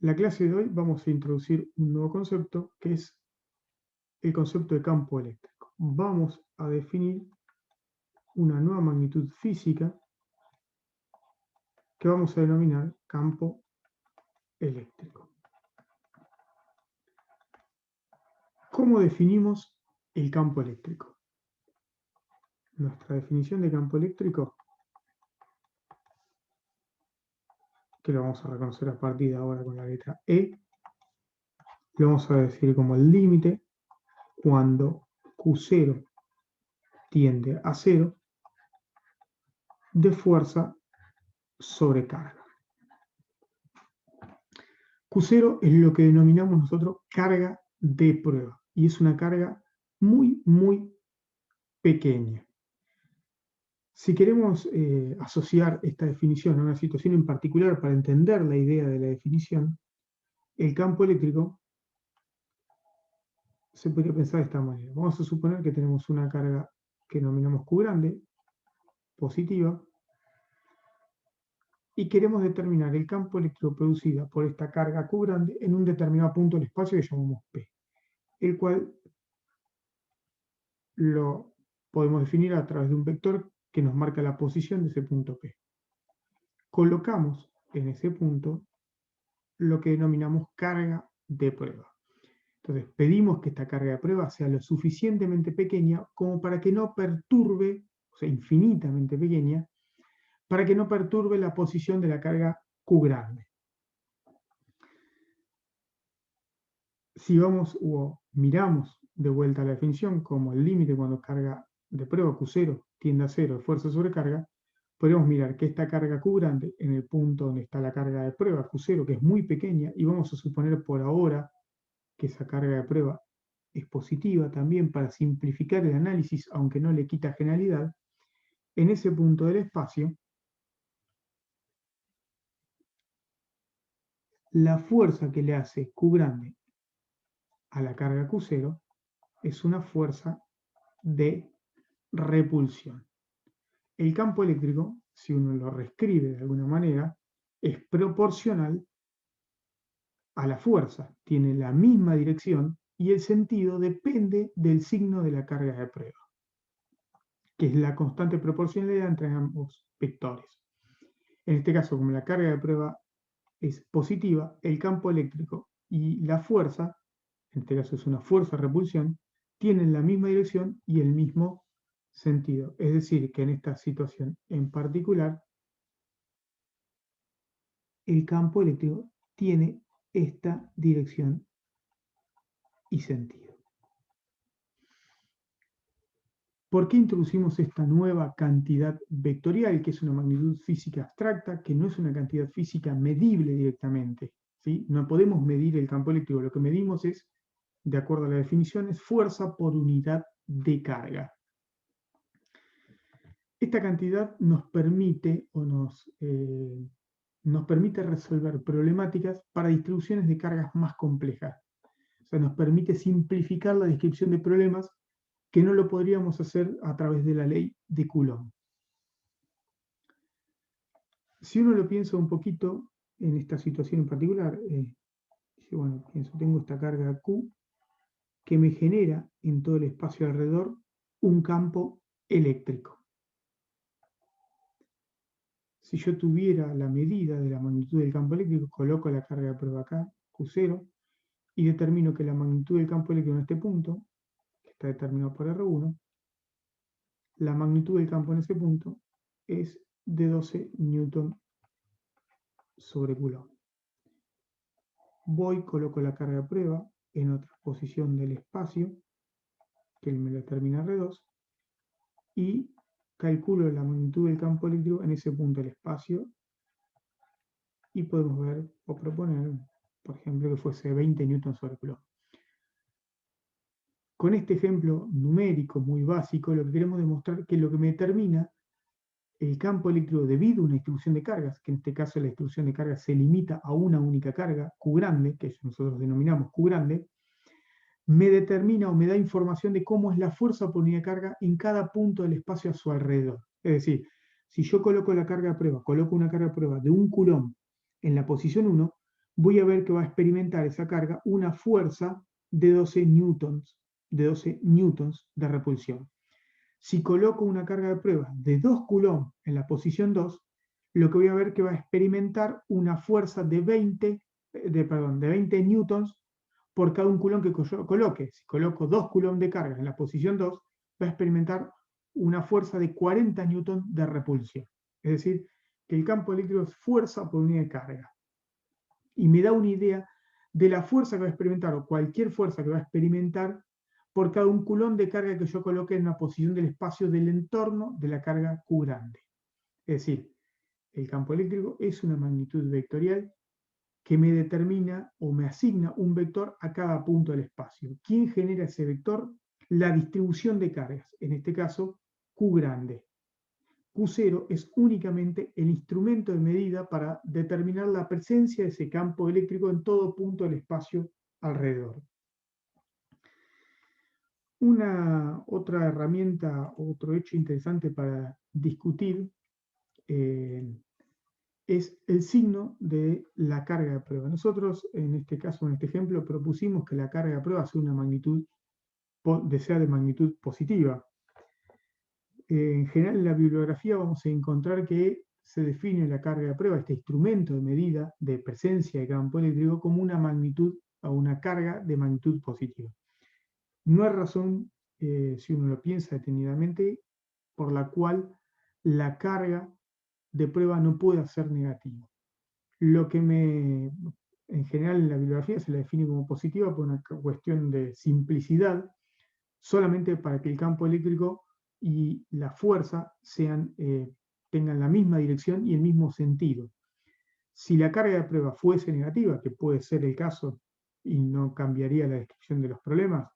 La clase de hoy vamos a introducir un nuevo concepto que es el concepto de campo eléctrico. Vamos a definir una nueva magnitud física que vamos a denominar campo eléctrico. ¿Cómo definimos el campo eléctrico? Nuestra definición de campo eléctrico, que lo vamos a reconocer a partir de ahora con la letra E, lo vamos a decir como el límite cuando Q0 tiende a 0 de fuerza sobre carga. Q0 es lo que denominamos nosotros carga de prueba y es una carga muy pequeña. Si queremos asociar esta definición a una situación en particular para entender la idea de la definición, el campo eléctrico se podría pensar de esta manera. Vamos a suponer que tenemos una carga que denominamos Q grande, positiva, y queremos determinar el campo eléctrico producido por esta carga Q grande en un determinado punto del espacio que llamamos P, el cual lo podemos definir a través de un vector que nos marca la posición de ese punto P. Colocamos en ese punto lo que denominamos carga de prueba. Entonces pedimos que esta carga de prueba sea lo suficientemente pequeña como para que no perturbe, o sea, infinitamente pequeña, para que no perturbe la posición de la carga Q grande. Si vamos o miramos de vuelta a la definición como el límite cuando carga de prueba Q0 tiende a 0 de fuerza sobre carga, podemos mirar que esta carga Q grande en el punto donde está la carga de prueba Q0, que es muy pequeña, y vamos a suponer por ahora que esa carga de prueba es positiva también para simplificar el análisis, aunque no le quita generalidad, en ese punto del espacio, la fuerza que le hace Q grande a la carga Q0 es una fuerza de repulsión. El campo eléctrico, si uno lo reescribe de alguna manera, es proporcional a la fuerza, tiene la misma dirección y el sentido depende del signo de la carga de prueba, que es la constante proporcionalidad entre ambos vectores. En este caso, como la carga de prueba es positiva, el campo eléctrico y la fuerza, en este caso es una fuerza de repulsión, tienen la misma dirección y el mismo sentido. Es decir, que en esta situación en particular, el campo eléctrico tiene esta dirección y sentido. ¿Por qué introducimos esta nueva cantidad vectorial, que es una magnitud física abstracta, que no es una cantidad física medible directamente? ¿Sí? No podemos medir el campo eléctrico, lo que medimos es, de acuerdo a la definición, es fuerza por unidad de carga. Esta cantidad nos permite resolver problemáticas para distribuciones de cargas más complejas. O sea, nos permite simplificar la descripción de problemas que no lo podríamos hacer a través de la ley de Coulomb. Si uno lo piensa un poquito en esta situación en particular, bueno, tengo esta carga Q que me genera en todo el espacio alrededor un campo eléctrico. Si yo tuviera la medida de la magnitud del campo eléctrico, coloco la carga de prueba acá, Q0, y determino que la magnitud del campo eléctrico en este punto, que está determinado por R1, la magnitud del campo en ese punto es de 12 newton sobre Coulomb. Voy, coloco la carga de prueba en otra posición del espacio, que me lo determina R2, y calculo la magnitud del campo eléctrico en ese punto del espacio, y podemos ver o proponer, por ejemplo, que fuese 20 newton sobre Coulomb. Con este ejemplo numérico muy básico, lo que queremos demostrar es que lo que me determina el campo eléctrico debido a una distribución de cargas, que en este caso la distribución de cargas se limita a una única carga, Q grande, que nosotros denominamos Q grande, me determina o me da información de cómo es la fuerza por unidad de carga en cada punto del espacio a su alrededor. Es decir, si yo coloco la carga de prueba, coloco una carga de prueba de 1 Coulomb en la posición 1, voy a ver que va a experimentar esa carga una fuerza de 12 newtons, de repulsión. Si coloco una carga de prueba de 2 coulombs en la posición 2, lo que voy a ver que va a experimentar una fuerza de 20 newtons por cada un coulomb que yo coloque. Si coloco 2 coulombs de carga en la posición 2, va a experimentar una fuerza de 40 newtons de repulsión. Es decir, que el campo eléctrico es fuerza por unidad de carga. Y me da una idea de la fuerza que va a experimentar, o cualquier fuerza que va a experimentar, por cada un coulomb de carga que yo coloque en la posición del espacio del entorno de la carga Q grande. Es decir, el campo eléctrico es una magnitud vectorial que me determina o me asigna un vector a cada punto del espacio. ¿Quién genera ese vector? La distribución de cargas, en este caso Q grande. Q0 es únicamente el instrumento de medida para determinar la presencia de ese campo eléctrico en todo punto del espacio alrededor. Una otra herramienta, otro hecho interesante para discutir es el signo de la carga de prueba. Nosotros, en este caso, en este ejemplo, propusimos que la carga de prueba sea de magnitud positiva. En general, en la bibliografía vamos a encontrar que se define la carga de prueba, este instrumento de medida de presencia de campo eléctrico, como una magnitud o una carga de magnitud positiva. No hay razón, si uno lo piensa detenidamente, por la cual la carga de prueba no pueda ser negativa. En general en la bibliografía se la define como positiva por una cuestión de simplicidad, solamente para que el campo eléctrico y la fuerza tengan la misma dirección y el mismo sentido. Si la carga de prueba fuese negativa, que puede ser el caso y no cambiaría la descripción de los problemas,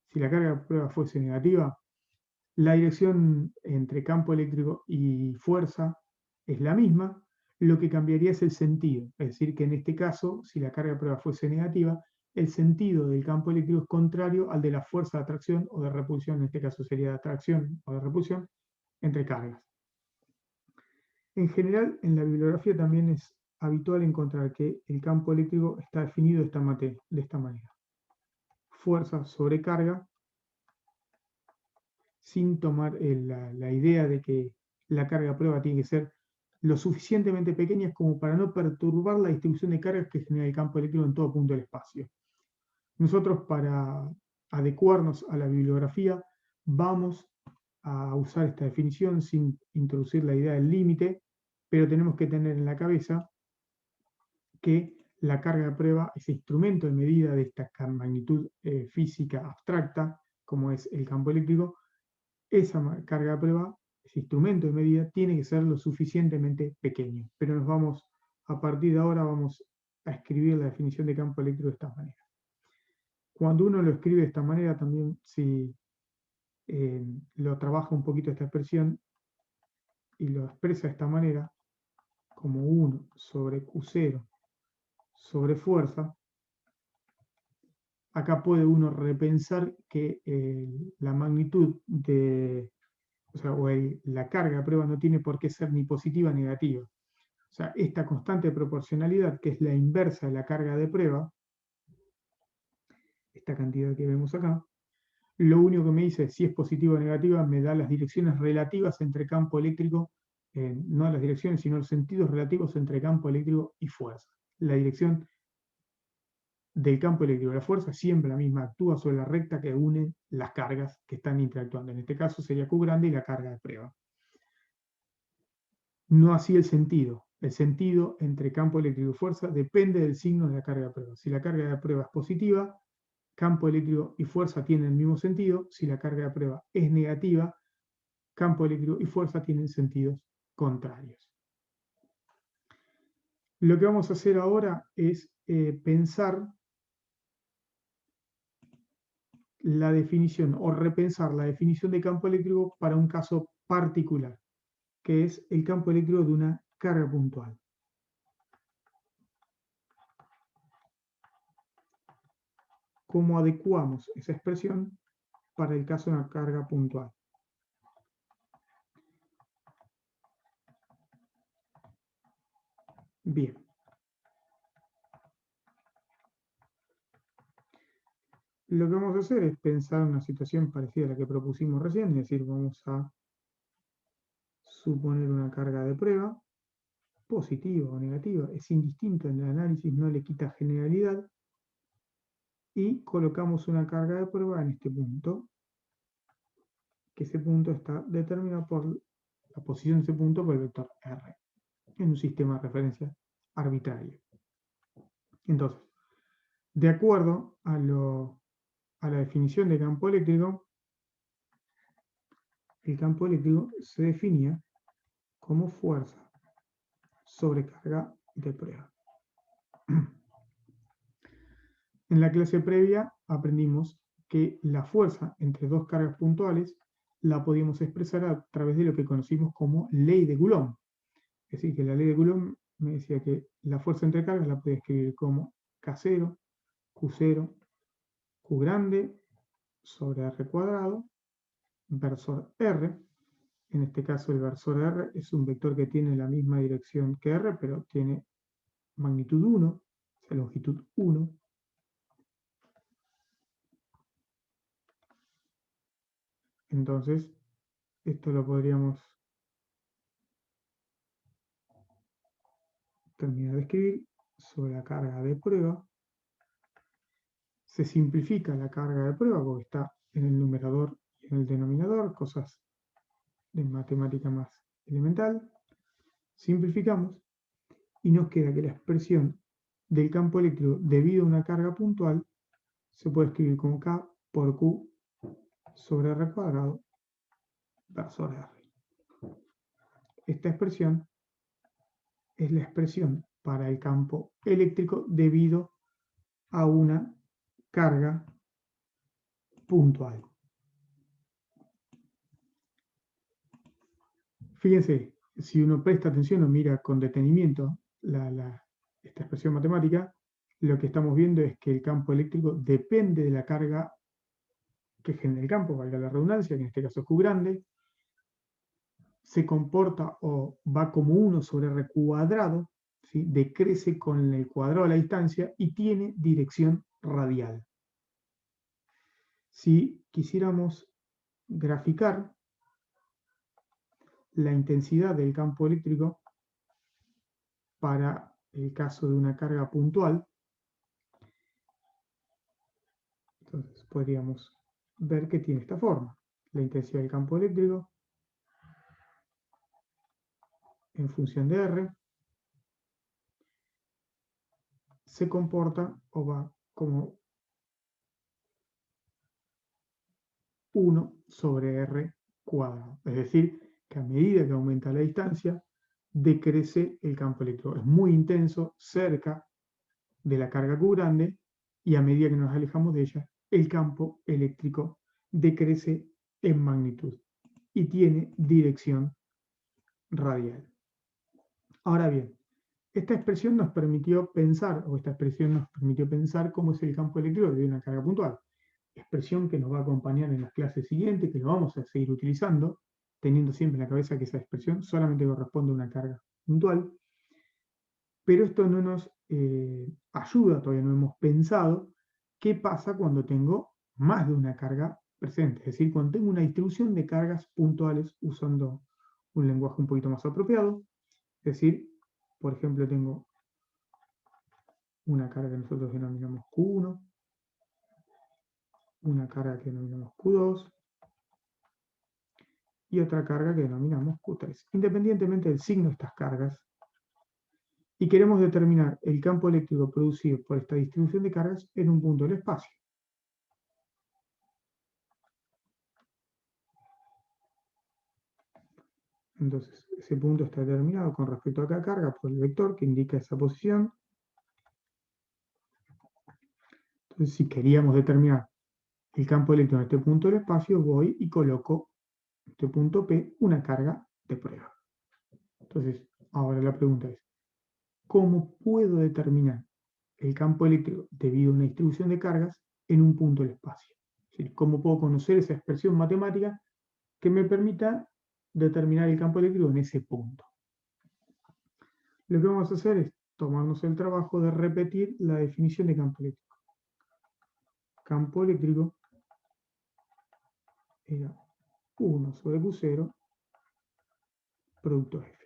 si la carga de prueba fuese negativa, la dirección entre campo eléctrico y fuerza es la misma, lo que cambiaría es el sentido. Es decir, que en este caso, si la carga de prueba fuese negativa, el sentido del campo eléctrico es contrario al de la fuerza de atracción o de repulsión, en este caso sería de atracción o de repulsión, entre cargas. En general, en la bibliografía también es habitual encontrar que el campo eléctrico está definido de esta manera. Fuerza sobre carga, sin tomar la idea de que la carga a prueba tiene que ser lo suficientemente pequeña como para no perturbar la distribución de cargas que genera el campo eléctrico en todo punto del espacio. Nosotros, para adecuarnos a la bibliografía, vamos a usar esta definición sin introducir la idea del límite, pero tenemos que tener en la cabeza que la carga de prueba, ese instrumento de medida de esta magnitud física abstracta, como es el campo eléctrico, esa carga de prueba, ese instrumento de medida, tiene que ser lo suficientemente pequeño. Pero a partir de ahora vamos a escribir la definición de campo eléctrico de esta manera. Cuando uno lo escribe de esta manera, también si lo trabaja un poquito esta expresión y lo expresa de esta manera, como 1 sobre Q0 sobre fuerza, acá puede uno repensar que la magnitud la carga de prueba no tiene por qué ser ni positiva ni negativa. O sea, esta constante de proporcionalidad, que es la inversa de la carga de prueba, esta cantidad que vemos acá, lo único que me dice si es positiva o negativa me da las direcciones relativas entre campo eléctrico, no las direcciones, sino los sentidos relativos entre campo eléctrico y fuerza. La dirección del campo eléctrico, la fuerza siempre la misma, actúa sobre la recta que une las cargas que están interactuando. En este caso sería Q grande y la carga de prueba. No así el sentido. El sentido entre campo eléctrico y fuerza depende del signo de la carga de prueba. Si la carga de prueba es positiva, campo eléctrico y fuerza tienen el mismo sentido. Si la carga de prueba es negativa, campo eléctrico y fuerza tienen sentidos contrarios. Lo que vamos a hacer ahora es pensar la definición o repensar la definición de campo eléctrico para un caso particular, que es el campo eléctrico de una carga puntual. ¿Cómo adecuamos esa expresión para el caso de una carga puntual? Bien. Lo que vamos a hacer es pensar en una situación parecida a la que propusimos recién, es decir, vamos a suponer una carga de prueba, positiva o negativa, es indistinto en el análisis, no le quita generalidad, y colocamos una carga de prueba en este punto, que ese punto está determinado por la posición de ese punto por el vector R, en un sistema de referencia arbitrario. Entonces, de acuerdo a la definición de campo eléctrico, el campo eléctrico se definía como fuerza sobre carga de prueba. En la clase previa aprendimos que la fuerza entre dos cargas puntuales la podíamos expresar a través de lo que conocimos como ley de Coulomb. Es decir, que la ley de Coulomb me decía que la fuerza entre cargas la podía escribir como K0, Q0, Q grande sobre R cuadrado, versor R. En este caso el versor R es un vector que tiene la misma dirección que R, pero tiene magnitud 1, o sea, longitud 1. Entonces, esto lo podríamos terminar de escribir sobre la carga de prueba. Se simplifica la carga de prueba porque está en el numerador y en el denominador, cosas de matemática más elemental. Simplificamos y nos queda que la expresión del campo eléctrico debido a una carga puntual se puede escribir como K por Q sobre R cuadrado versor R. Esta expresión es la expresión para el campo eléctrico debido a una carga puntual. Fíjense, si uno presta atención o mira con detenimiento esta expresión matemática, lo que estamos viendo es que el campo eléctrico depende de la carga que genera el campo, valga la redundancia, que en este caso es Q grande, se comporta o va como 1 sobre R cuadrado, ¿sí? Decrece con el cuadrado de la distancia y tiene dirección radial. Si quisiéramos graficar la intensidad del campo eléctrico para el caso de una carga puntual, entonces podríamos ver que tiene esta forma. La intensidad del campo eléctrico en función de R se comporta o va como 1 sobre R cuadrado. Es decir, que a medida que aumenta la distancia, decrece el campo eléctrico. Es muy intenso cerca de la carga Q grande y a medida que nos alejamos de ella, el campo eléctrico decrece en magnitud y tiene dirección radial. Ahora bien, esta expresión nos permitió pensar cómo es el campo eléctrico de una carga puntual. Expresión que nos va a acompañar en las clases siguientes, que lo vamos a seguir utilizando, teniendo siempre en la cabeza que esa expresión solamente corresponde a una carga puntual. Pero esto no nos ayuda, todavía no hemos pensado qué pasa cuando tengo más de una carga presente, es decir, cuando tengo una distribución de cargas puntuales usando un lenguaje un poquito más apropiado, es decir, por ejemplo, tengo una carga que nosotros denominamos Q1, una carga que denominamos Q2 y otra carga que denominamos Q3, independientemente del signo de estas cargas. Y queremos determinar el campo eléctrico producido por esta distribución de cargas en un punto del espacio. Entonces, ese punto está determinado con respecto a cada carga por el vector que indica esa posición. Entonces, si queríamos determinar el campo eléctrico en este punto del espacio, voy y coloco en este punto P una carga de prueba. Entonces, ahora la pregunta es, ¿cómo puedo determinar el campo eléctrico debido a una distribución de cargas en un punto del espacio? Es decir, ¿cómo puedo conocer esa expresión matemática que me permita determinar el campo eléctrico en ese punto? Lo que vamos a hacer es tomarnos el trabajo de repetir la definición de campo eléctrico. campo eléctrico era 1 sobre Q0 producto F.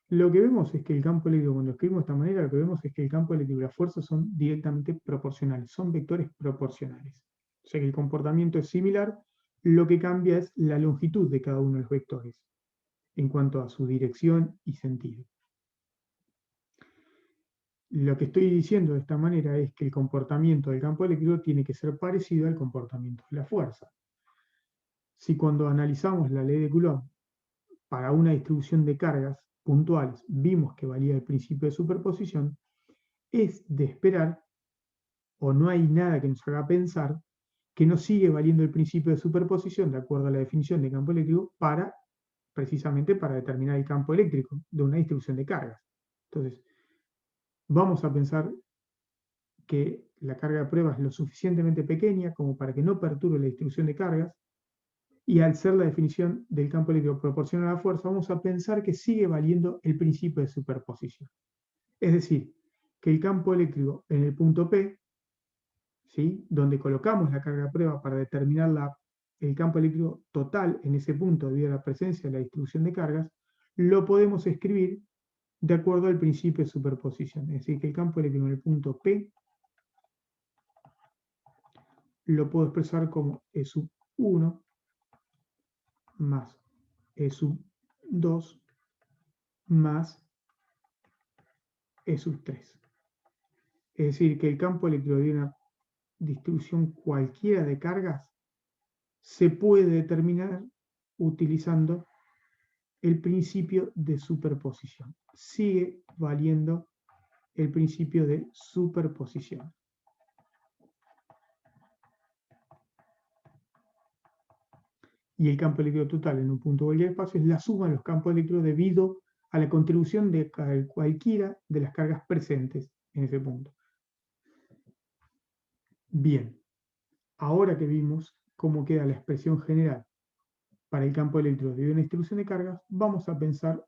Lo que vemos es que el campo eléctrico, cuando escribimos de esta manera, lo que vemos es que el campo eléctrico y la fuerza son directamente proporcionales, son vectores proporcionales. O sea que el comportamiento es similar, lo que cambia es la longitud de cada uno de los vectores, en cuanto a su dirección y sentido. Lo que estoy diciendo de esta manera es que el comportamiento del campo eléctrico tiene que ser parecido al comportamiento de la fuerza. Si cuando analizamos la ley de Coulomb para una distribución de cargas puntuales vimos que valía el principio de superposición, es de esperar, o no hay nada que nos haga pensar, que no sigue valiendo el principio de superposición de acuerdo a la definición de campo eléctrico precisamente para determinar el campo eléctrico de una distribución de cargas. Entonces, vamos a pensar que la carga de prueba es lo suficientemente pequeña como para que no perturbe la distribución de cargas, y al ser la definición del campo eléctrico proporcional a la fuerza, vamos a pensar que sigue valiendo el principio de superposición. Es decir, que el campo eléctrico en el punto P, ¿sí?, donde colocamos la carga de prueba para determinar el campo eléctrico total en ese punto debido a la presencia de la distribución de cargas, lo podemos escribir de acuerdo al principio de superposición. Es decir, que el campo eléctrico en el punto P lo puedo expresar como E sub 1 más E sub 2 más E sub 3. Es decir, que el campo eléctrico de una distribución cualquiera de cargas se puede determinar utilizando el principio de superposición. Sigue valiendo el principio de superposición. Y el campo eléctrico total en un punto cualquier espacio es la suma de los campos eléctricos debido a la contribución de cualquiera de las cargas presentes en ese punto. Bien, ahora que vimos cómo queda la expresión general para el campo eléctrico debido a una distribución de cargas, vamos a pensar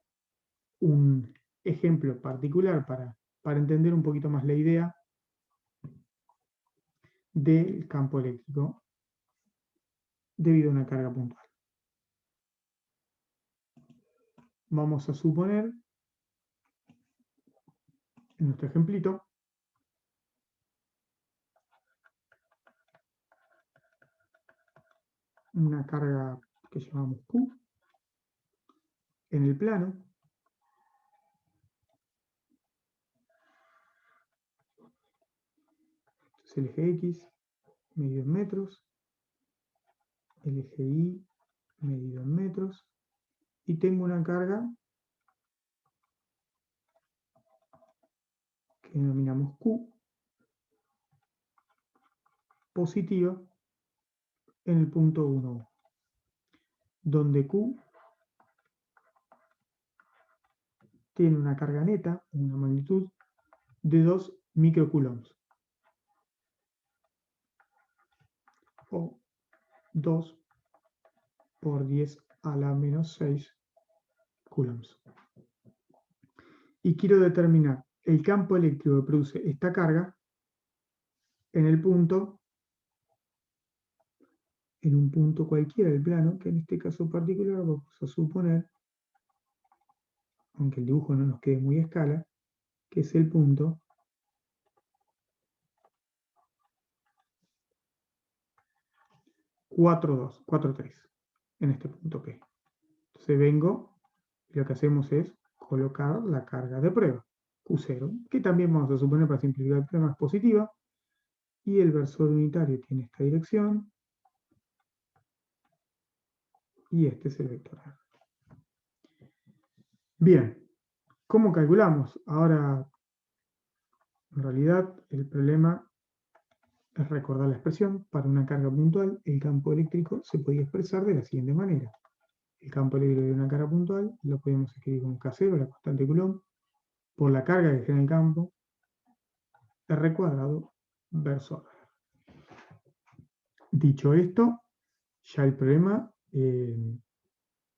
un ejemplo particular para entender un poquito más la idea del campo eléctrico debido a una carga puntual. Vamos a suponer, en nuestro ejemplito, una carga que llamamos Q en el plano, el eje X medido en metros, el eje Y medido en metros, y tengo una carga que denominamos Q positiva en el punto 1, donde Q tiene una carga neta, una magnitud de 2 microcoulombs, o 2 por 10 a la menos 6 coulombs. Y quiero determinar el campo eléctrico que produce esta carga en un punto cualquiera del plano, que en este caso particular vamos a suponer, aunque el dibujo no nos quede muy a escala, que es el punto 4,2, 4,3, en este punto P. Entonces vengo y lo que hacemos es colocar la carga de prueba, Q0, que también vamos a suponer para simplificar el problema es positiva, y el versor unitario tiene esta dirección, y este es el vector R. Bien, ¿cómo calculamos? Ahora, en realidad, el problema es recordar la expresión. Para una carga puntual, el campo eléctrico se podía expresar de la siguiente manera. El campo eléctrico de una carga puntual lo podemos escribir como K0, la constante Coulomb, por la carga que genera el campo, R cuadrado verso R. Dicho esto, ya el problema,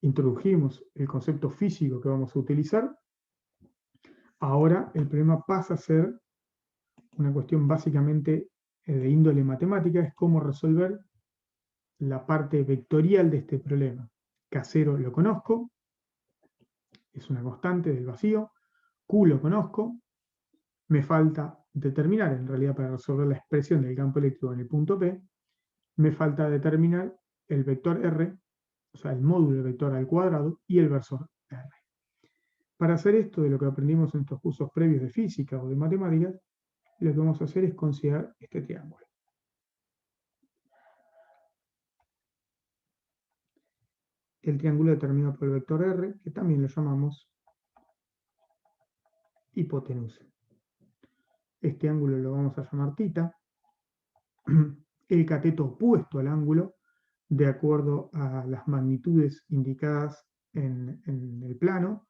introdujimos el concepto físico que vamos a utilizar. Ahora el problema pasa a ser una cuestión básicamente de índole matemática es cómo resolver la parte vectorial de este problema. K0 lo conozco, es una constante del vacío. Q lo conozco, me falta determinar, en realidad para resolver la expresión del campo eléctrico en el punto P, me falta determinar el vector R, o sea, el módulo vector al cuadrado y el versor R. Para hacer esto de lo que aprendimos en estos cursos previos de física o de matemáticas, lo que vamos a hacer es considerar este triángulo. El triángulo determinado por el vector R, que también lo llamamos hipotenusa. Este ángulo lo vamos a llamar θ. El cateto opuesto al ángulo, de acuerdo a las magnitudes indicadas en el plano,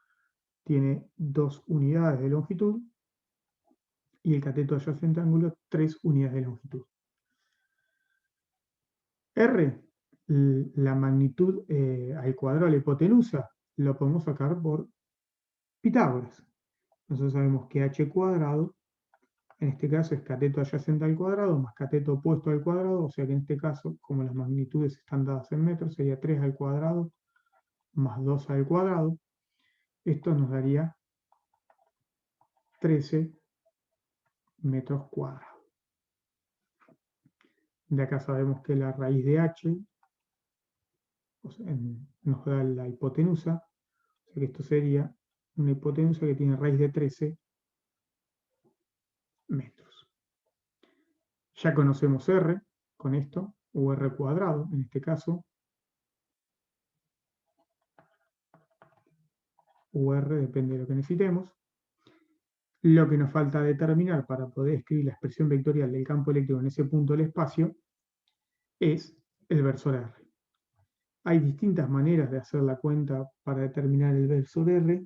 tiene 2 unidades de longitud y el cateto adyacente al ángulo 3 unidades de longitud. R, la magnitud al cuadrado de la hipotenusa, lo podemos sacar por Pitágoras. Nosotros sabemos que h cuadrado, en este caso es cateto adyacente al cuadrado más cateto opuesto al cuadrado, o sea que en este caso, como las magnitudes están dadas en metros, sería 3 al cuadrado más 2 al cuadrado. Esto nos daría 13 metros cuadrados. De acá sabemos que la raíz de h nos da la hipotenusa, o sea que esto sería una hipotenusa que tiene raíz de 13 metros. Ya conocemos R con esto, o R cuadrado en este caso, o R depende de lo que necesitemos. Lo que nos falta determinar para poder escribir la expresión vectorial del campo eléctrico en ese punto del espacio es el versor R. Hay distintas maneras de hacer la cuenta para determinar el versor R.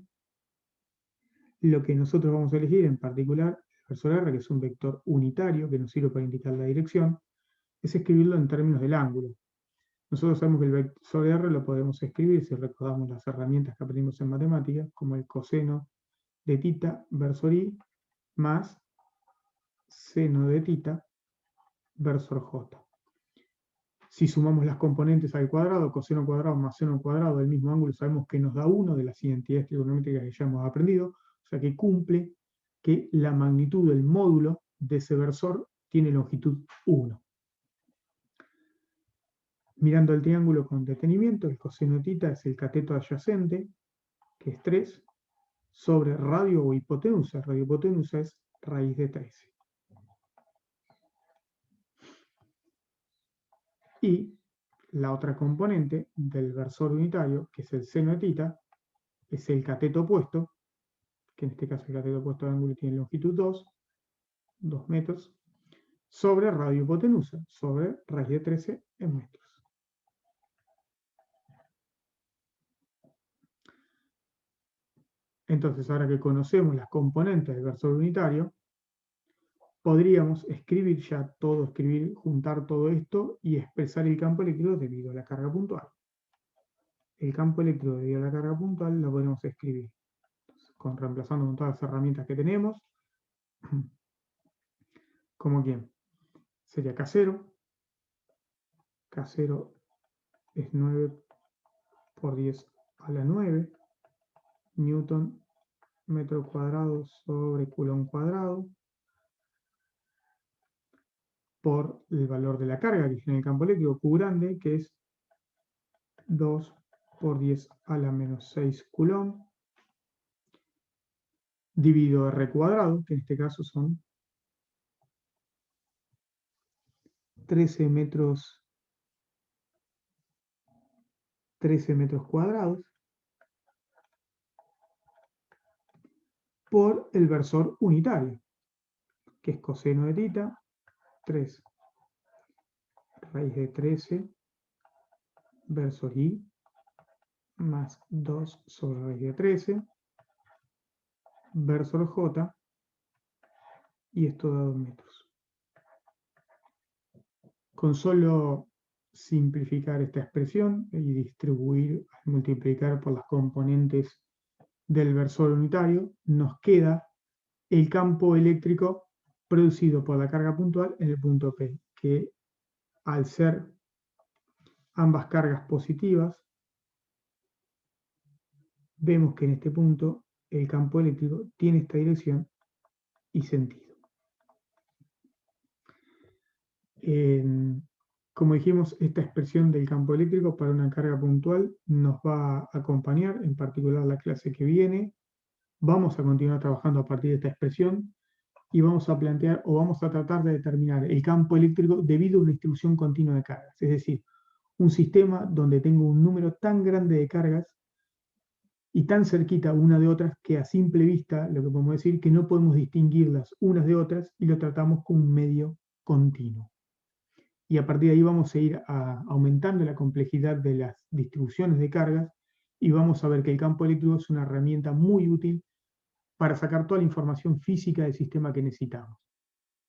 Lo que nosotros vamos a elegir en particular, el versor R, que es un vector unitario que nos sirve para indicar la dirección, es escribirlo en términos del ángulo. Nosotros sabemos que el versor R lo podemos escribir, si recordamos las herramientas que aprendimos en matemáticas, como el coseno de θ versor I más seno de θ versor J. Si sumamos las componentes al cuadrado, coseno cuadrado más seno cuadrado del mismo ángulo, sabemos que nos da 1 de las identidades trigonométricas que ya hemos aprendido, o sea que cumple que la magnitud del módulo de ese versor tiene longitud 1. Mirando el triángulo con detenimiento, el coseno de θ es el cateto adyacente, que es 3, sobre radio o hipotenusa. Radio hipotenusa es raíz de 13. Y la otra componente del versor unitario, que es el seno de θ, es el cateto opuesto, que en este caso el cateto opuesto del ángulo tiene longitud 2 metros, sobre radio hipotenusa, sobre raíz de 13 en metros. Entonces, ahora que conocemos las componentes del versor unitario, podríamos escribir ya todo, juntar todo esto y expresar el campo eléctrico debido a la carga puntual. El campo eléctrico debido a la carga puntual lo podemos escribir reemplazando con todas las herramientas que tenemos. ¿Como quién? Sería K0. K0 es 9 por 10 a la 9 Newton metro cuadrado sobre Coulomb cuadrado por el valor de la carga que tiene el campo eléctrico Q grande, que es 2 por 10 a la menos 6 Coulomb, dividido R cuadrado, que en este caso son 13 metros cuadrados, por el versor unitario, que es coseno de θ, 3 raíz de 13 versor I más 2 sobre raíz de 13 versor J, y esto da 2 metros. Con solo simplificar esta expresión y distribuir, multiplicar por las componentes del versor unitario, nos queda el campo eléctrico producido por la carga puntual en el punto P, que al ser ambas cargas positivas, vemos que en este punto el campo eléctrico tiene esta dirección y sentido. Como dijimos, esta expresión del campo eléctrico para una carga puntual nos va a acompañar, en particular la clase que viene. Vamos a continuar trabajando a partir de esta expresión y vamos a plantear o vamos a tratar de determinar el campo eléctrico debido a una distribución continua de cargas. Es decir, un sistema donde tengo un número tan grande de cargas y tan cerquita una de otras que a simple vista lo que podemos decir que no podemos distinguirlas unas de otras y lo tratamos como un medio continuo. Y a partir de ahí vamos a ir aumentando la complejidad de las distribuciones de cargas y vamos a ver que el campo eléctrico es una herramienta muy útil para sacar toda la información física del sistema que necesitamos.